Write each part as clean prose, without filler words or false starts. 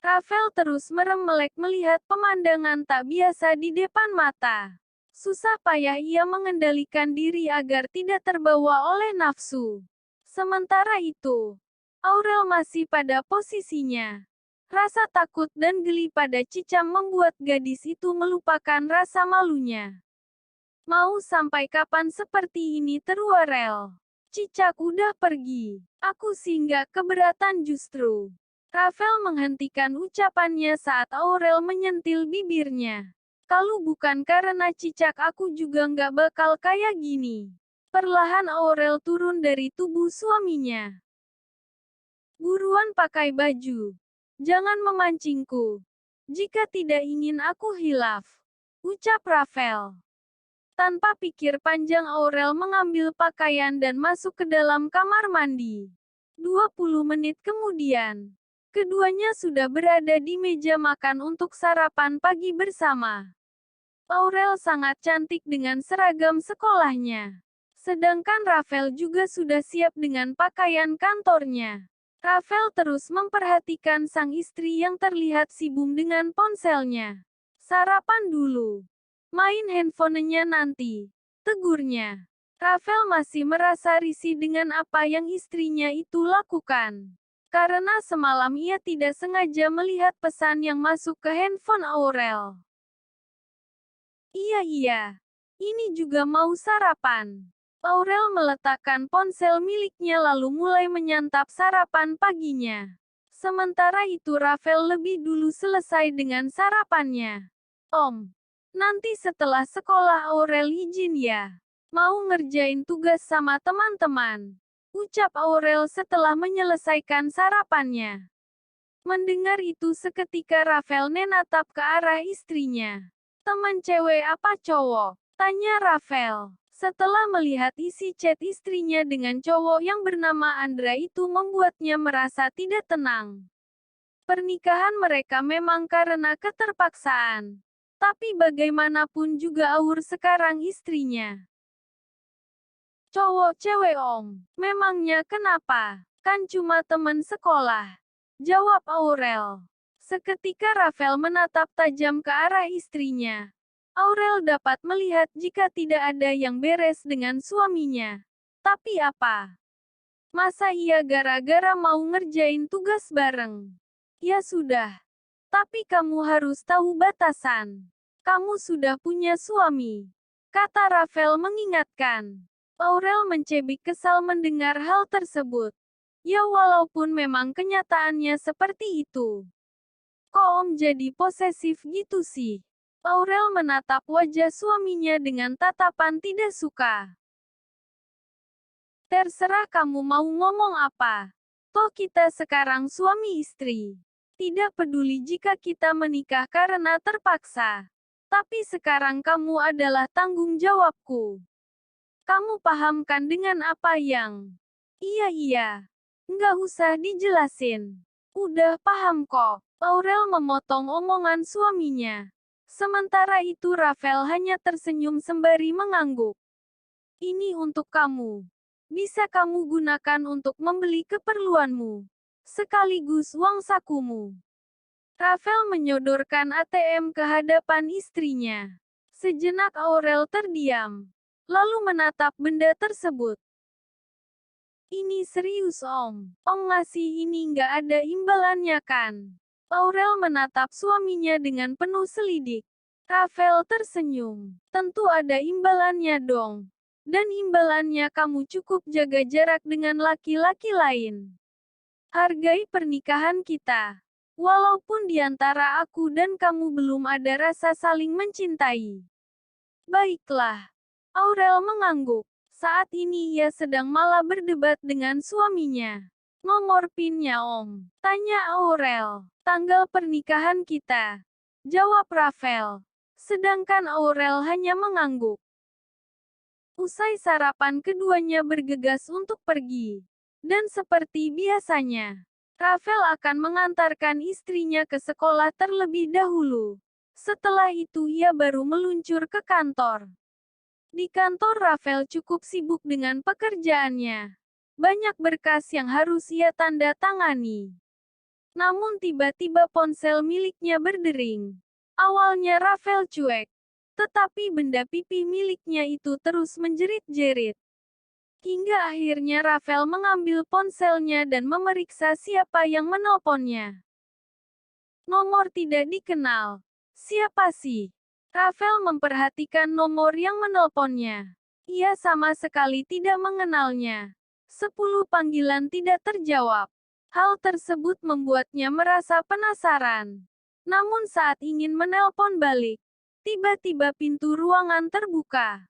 Rafael terus merem-melek melihat pemandangan tak biasa di depan mata. Susah payah ia mengendalikan diri agar tidak terbawa oleh nafsu. Sementara itu, Aurel masih pada posisinya. Rasa takut dan geli pada Cicam membuat gadis itu melupakan rasa malunya. Mau sampai kapan seperti ini terus, Aurel? Cicak udah pergi. Aku sih nggak keberatan justru. Rafael menghentikan ucapannya saat Aurel menyentil bibirnya. Kalau bukan karena Cicak aku juga nggak bakal kayak gini. Perlahan Aurel turun dari tubuh suaminya. Buruan pakai baju. Jangan memancingku. Jika tidak ingin aku hilaf. Ucap Rafael. Tanpa pikir panjang Aurel mengambil pakaian dan masuk ke dalam kamar mandi. 20 menit kemudian, keduanya sudah berada di meja makan untuk sarapan pagi bersama. Aurel sangat cantik dengan seragam sekolahnya. Sedangkan Rafael juga sudah siap dengan pakaian kantornya. Rafael terus memperhatikan sang istri yang terlihat sibuk dengan ponselnya. Sarapan dulu. Main handphonenya nanti. Tegurnya. Rafael masih merasa risih dengan apa yang istrinya itu lakukan. Karena semalam ia tidak sengaja melihat pesan yang masuk ke handphone Aurel. Iya. Ini juga mau sarapan. Aurel meletakkan ponsel miliknya lalu mulai menyantap sarapan paginya. Sementara itu Rafael lebih dulu selesai dengan sarapannya. Om, nanti setelah sekolah Aurel izin ya. Mau ngerjain tugas sama teman-teman. Ucap Aurel setelah menyelesaikan sarapannya. Mendengar itu seketika Rafael menatap ke arah istrinya. Teman cewek apa cowok? Tanya Rafael. Setelah melihat isi chat istrinya dengan cowok yang bernama Andra itu membuatnya merasa tidak tenang. Pernikahan mereka memang karena keterpaksaan. Tapi bagaimanapun juga Aur sekarang istrinya. Cowok cewek om, memangnya kenapa? Kan cuma teman sekolah. Jawab Aurel. Seketika Rafael menatap tajam ke arah istrinya. Aurel dapat melihat jika tidak ada yang beres dengan suaminya. Tapi apa? Masa ia gara-gara mau ngerjain tugas bareng? Ya sudah. Tapi kamu harus tahu batasan. Kamu sudah punya suami. Kata Rafael mengingatkan. Aurel mencebik kesal mendengar hal tersebut. Ya walaupun memang kenyataannya seperti itu. Kok om jadi posesif gitu sih? Aurel menatap wajah suaminya dengan tatapan tidak suka. Terserah kamu mau ngomong apa. Toh kita sekarang suami istri. Tidak peduli jika kita menikah karena terpaksa. Tapi sekarang kamu adalah tanggung jawabku. Kamu pahamkan dengan apa yang... Iya. Nggak usah dijelasin. Udah paham kok. Aurel memotong omongan suaminya. Sementara itu Rafael hanya tersenyum sembari mengangguk. Ini untuk kamu. Bisa kamu gunakan untuk membeli keperluanmu. Sekaligus uang sakumu. Rafael menyodorkan ATM ke hadapan istrinya. Sejenak Aurel terdiam. Lalu menatap benda tersebut. Ini serius om. Om ngasih ini nggak ada imbalannya kan? Aurel menatap suaminya dengan penuh selidik. Rafael tersenyum. Tentu ada imbalannya dong. Dan imbalannya kamu cukup jaga jarak dengan laki-laki lain. Hargai pernikahan kita. Walaupun di antara aku dan kamu belum ada rasa saling mencintai. Baiklah. Aurel mengangguk. Saat ini ia sedang malah berdebat dengan suaminya. Nomor PIN-nya om. Tanya Aurel. Tanggal pernikahan kita. Jawab Rafael. Sedangkan Aurel hanya mengangguk. Usai sarapan keduanya bergegas untuk pergi. Dan seperti biasanya, Rafael akan mengantarkan istrinya ke sekolah terlebih dahulu. Setelah itu ia baru meluncur ke kantor. Di kantor Rafael cukup sibuk dengan pekerjaannya. Banyak berkas yang harus ia tanda tangani. Namun tiba-tiba ponsel miliknya berdering. Awalnya Rafael cuek, tetapi benda pipi miliknya itu terus menjerit-jerit. Hingga akhirnya Rafael mengambil ponselnya dan memeriksa siapa yang menelponnya. Nomor tidak dikenal. Siapa sih? Rafael memperhatikan nomor yang menelponnya. Ia sama sekali tidak mengenalnya. 10 panggilan tidak terjawab. Hal tersebut membuatnya merasa penasaran. Namun saat ingin menelpon balik, tiba-tiba pintu ruangan terbuka.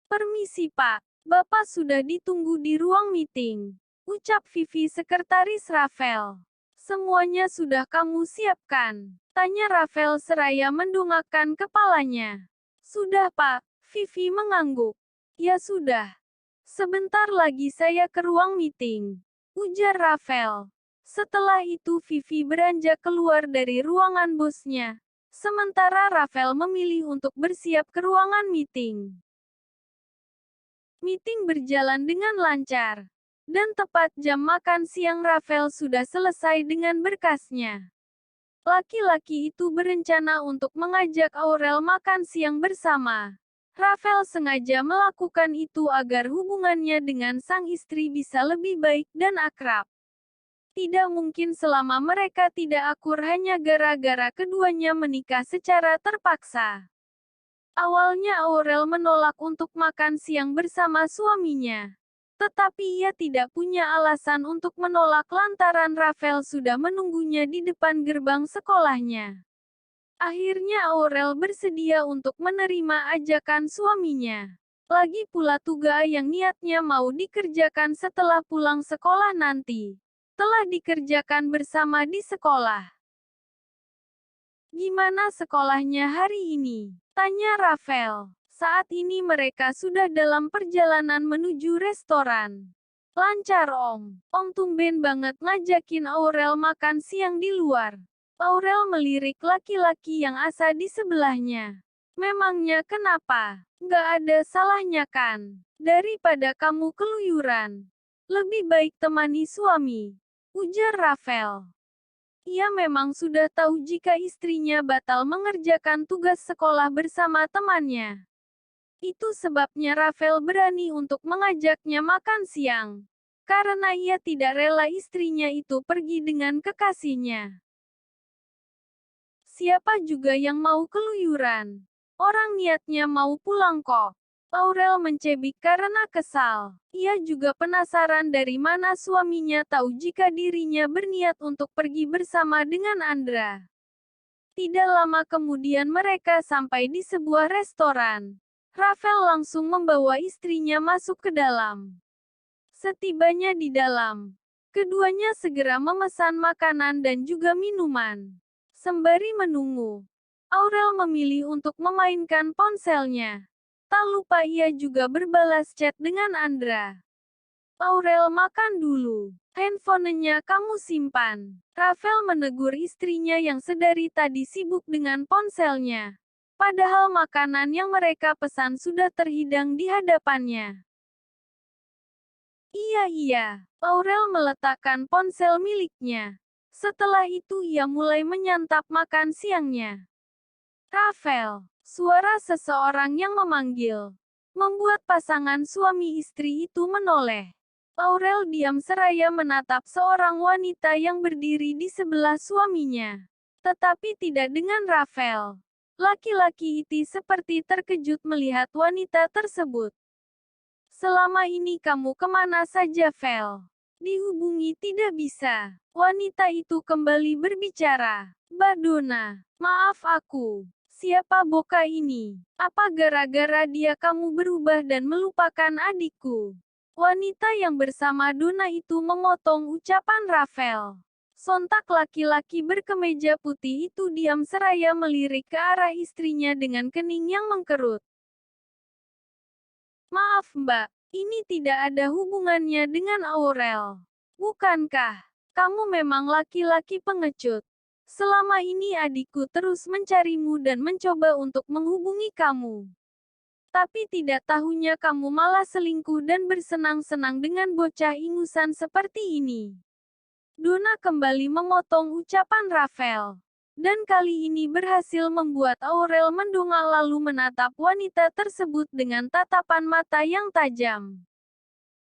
"Permisi Pak, Bapak sudah ditunggu di ruang meeting," ucap Vivi sekretaris Rafael. "Semuanya sudah kamu siapkan?" tanya Rafael seraya mendongakkan kepalanya. "Sudah Pak," Vivi mengangguk. "Ya sudah. Sebentar lagi saya ke ruang meeting," ujar Rafael. Setelah itu Vivi beranjak keluar dari ruangan bosnya. Sementara Rafael memilih untuk bersiap ke ruangan meeting. Meeting berjalan dengan lancar. Dan tepat jam makan siang Rafael sudah selesai dengan berkasnya. Laki-laki itu berencana untuk mengajak Aurel makan siang bersama. Rafael sengaja melakukan itu agar hubungannya dengan sang istri bisa lebih baik dan akrab. Tidak mungkin selama mereka tidak akur hanya gara-gara keduanya menikah secara terpaksa. Awalnya Aurel menolak untuk makan siang bersama suaminya. Tetapi ia tidak punya alasan untuk menolak lantaran Rafael sudah menunggunya di depan gerbang sekolahnya. Akhirnya Aurel bersedia untuk menerima ajakan suaminya. Lagi pula tugas yang niatnya mau dikerjakan setelah pulang sekolah nanti telah dikerjakan bersama di sekolah. "Gimana sekolahnya hari ini?" tanya Rafael. Saat ini mereka sudah dalam perjalanan menuju restoran. "Lancar Om. Om tumben banget ngajakin Aurel makan siang di luar." Aurel melirik laki-laki yang asa di sebelahnya. "Memangnya kenapa? Nggak ada salahnya kan? Daripada kamu keluyuran. Lebih baik temani suami," ujar Rafael. Ia memang sudah tahu jika istrinya batal mengerjakan tugas sekolah bersama temannya. Itu sebabnya Rafael berani untuk mengajaknya makan siang. Karena ia tidak rela istrinya itu pergi dengan kekasihnya. Siapa juga yang mau keluyuran? Orang niatnya mau pulang kok. Aurel mencebik karena kesal. Ia juga penasaran dari mana suaminya tahu jika dirinya berniat untuk pergi bersama dengan Andra. Tidak lama kemudian mereka sampai di sebuah restoran. Rafael langsung membawa istrinya masuk ke dalam. Setibanya di dalam, keduanya segera memesan makanan dan juga minuman. Sembari menunggu, Aurel memilih untuk memainkan ponselnya. Tak lupa ia juga berbalas chat dengan Andra. "Aurel makan dulu. Handphonenya kamu simpan." Rafael menegur istrinya yang sedari tadi sibuk dengan ponselnya. Padahal makanan yang mereka pesan sudah terhidang di hadapannya. Iya. Aurel meletakkan ponsel miliknya. Setelah itu ia mulai menyantap makan siangnya. "Rafael," suara seseorang yang memanggil, membuat pasangan suami istri itu menoleh. Aurel diam seraya menatap seorang wanita yang berdiri di sebelah suaminya. Tetapi tidak dengan Rafael. Laki-laki itu seperti terkejut melihat wanita tersebut. "Selama ini kamu kemana saja, Vel? Dihubungi tidak bisa." Wanita itu kembali berbicara. "Mbak Donna, maaf aku. Siapa Boka ini? Apa gara-gara dia kamu berubah dan melupakan adikku?" Wanita yang bersama Donna itu memotong ucapan Rafael. Sontak laki-laki berkemeja putih itu diam seraya melirik ke arah istrinya dengan kening yang mengkerut. "Maaf Mbak, ini tidak ada hubungannya dengan Aurel. Bukankah kamu memang laki-laki pengecut? Selama ini adikku terus mencarimu dan mencoba untuk menghubungi kamu. Tapi tidak tahunya kamu malah selingkuh dan bersenang-senang dengan bocah ingusan seperti ini." Donna kembali memotong ucapan Rafael. Dan kali ini berhasil membuat Aurel mendongak lalu menatap wanita tersebut dengan tatapan mata yang tajam.